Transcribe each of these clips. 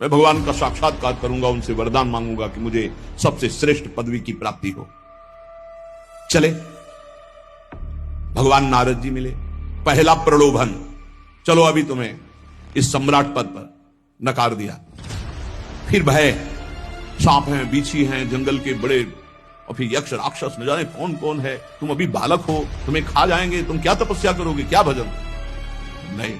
मैं भगवान का साक्षात्कार करूंगा, उनसे वरदान मांगूंगा कि मुझे सबसे श्रेष्ठ पदवी की प्राप्ति हो। चले, भगवान नारद जी मिले। पहला प्रलोभन, चलो अभी तुम्हें इस सम्राट पद पर नकार दिया। फिर भय, सांप हैं, बीछी हैं, जंगल के बड़े, और फिर यक्ष राक्षस, न जाने कौन कौन है। तुम अभी बालक हो, तुम्हें खा जाएंगे, तुम क्या तपस्या करोगे, क्या भजन? नहीं,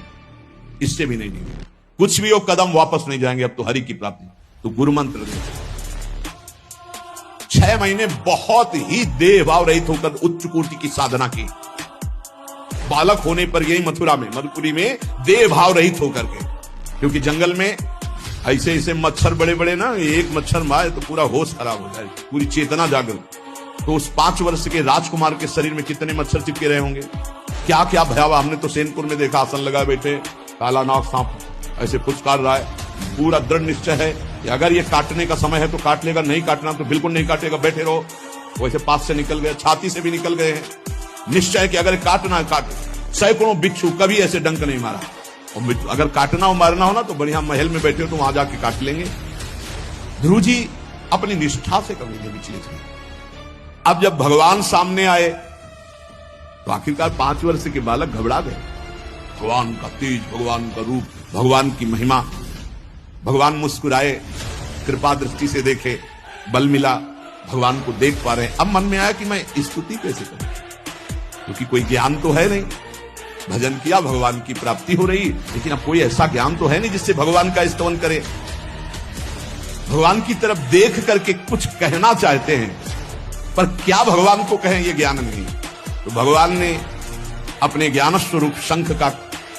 इससे भी नहीं निकले, कुछ भी हो, कदम वापस नहीं जाएंगे। अब तो हरि की प्राप्ति। तो गुरु मंत्र दे। 6 महीने बहुत ही देह भाव रहित होकर उच्च कोटि की साधना की। बालक होने पर यही मथुपुरी में देह भाव रहित होकर के, क्योंकि जंगल में ऐसे ऐसे मच्छर बड़े बड़े ना, एक मच्छर मारे तो पूरा होश खराब हो जाए, पूरी चेतना जागल। तो उस 5 वर्ष के राजकुमार के शरीर में कितने मच्छर चिपके रहे होंगे, क्या क्या भयावह। हमने तो सैनपुर में देखा, आसन लगा बैठे, काला नाग सांप ऐसे फुसकार रहा है। पूरा दृढ़ निश्चय है कि अगर ये काटने का समय है तो काट लेगा, नहीं काटना तो बिल्कुल नहीं काटेगा, बैठे रहो। वैसे पास से निकल गए, छाती से भी निकल गए हैं। निश्चय है कि अगर काटना है काट। सैकड़ों बिच्छू कभी ऐसे डंक नहीं मारा। और अगर काटना हो, मारना हो ना, तो बढ़िया महल में बैठे हो तो वहां जाके काट लेंगे। ध्रुव जी अपनी निष्ठा से कभी नहीं विचलित हुए। अब जब भगवान सामने आए तो आखिरकार 5 वर्ष के बालक घबरा गए। भगवान का तेज, भगवान का रूप, भगवान की महिमा। भगवान मुस्कुराए, कृपा दृष्टि से देखे, बल मिला, भगवान को देख पा रहे हैं। अब मन में आया कि मैं स्तुति कैसे करूं, क्योंकि कोई ज्ञान तो है नहीं। भजन किया, भगवान की प्राप्ति हो रही, लेकिन अब कोई ऐसा ज्ञान तो है नहीं जिससे भगवान का स्तवन करे। भगवान की तरफ देख करके कुछ कहना चाहते हैं, पर क्या भगवान को कहें ये ज्ञान नहीं। तो भगवान ने अपने ज्ञान स्वरूप शंख का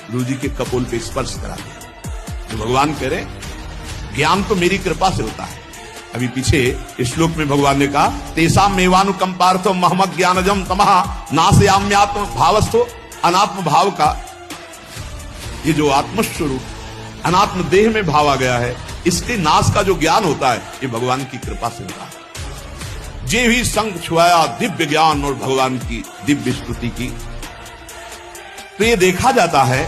गुरु जी के कपोल पे स्पर्श करा दिया। तो भगवान कह रहे, ज्ञान तो मेरी कृपा से होता है। अभी पीछे इस श्लोक में भगवान ने कहा, तेसाम मेवानुकंपार्थो महमक ज्ञानजम तमहा नासयाम्यात्म भावस्थो। अनात्म भाव का ये जो आत्मस्वरूप अनात्म देह में भाव आ गया है, इसके नाश का जो ज्ञान होता है, ये भगवान की कृपा से होता है। जे भी संग छुआया दिव्य ज्ञान और भगवान की दिव्य स्तुति की। तो ये देखा जाता है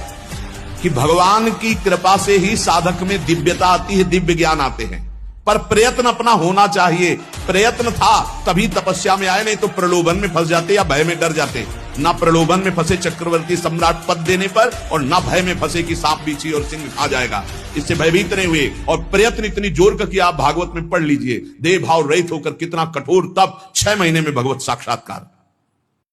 कि भगवान की कृपा से ही साधक में दिव्यता आती है, दिव्य ज्ञान आते हैं। पर प्रयत्न अपना होना चाहिए। प्रयत्न था तभी तपस्या में आए, नहीं तो प्रलोभन में फंस जाते या भय में डर जाते। ना प्रलोभन में फंसे चक्रवर्ती सम्राट पद देने पर, और ना भय में फंसे कि सांप बीछी और सिंह खा जाएगा, इससे भयभीत नहीं हुए। और प्रयत्न इतनी जोर का किया, आप भागवत में पढ़ लीजिए, देह भाव रहित होकर कितना कठोर तप, 6 महीने में भगवत साक्षात्कार।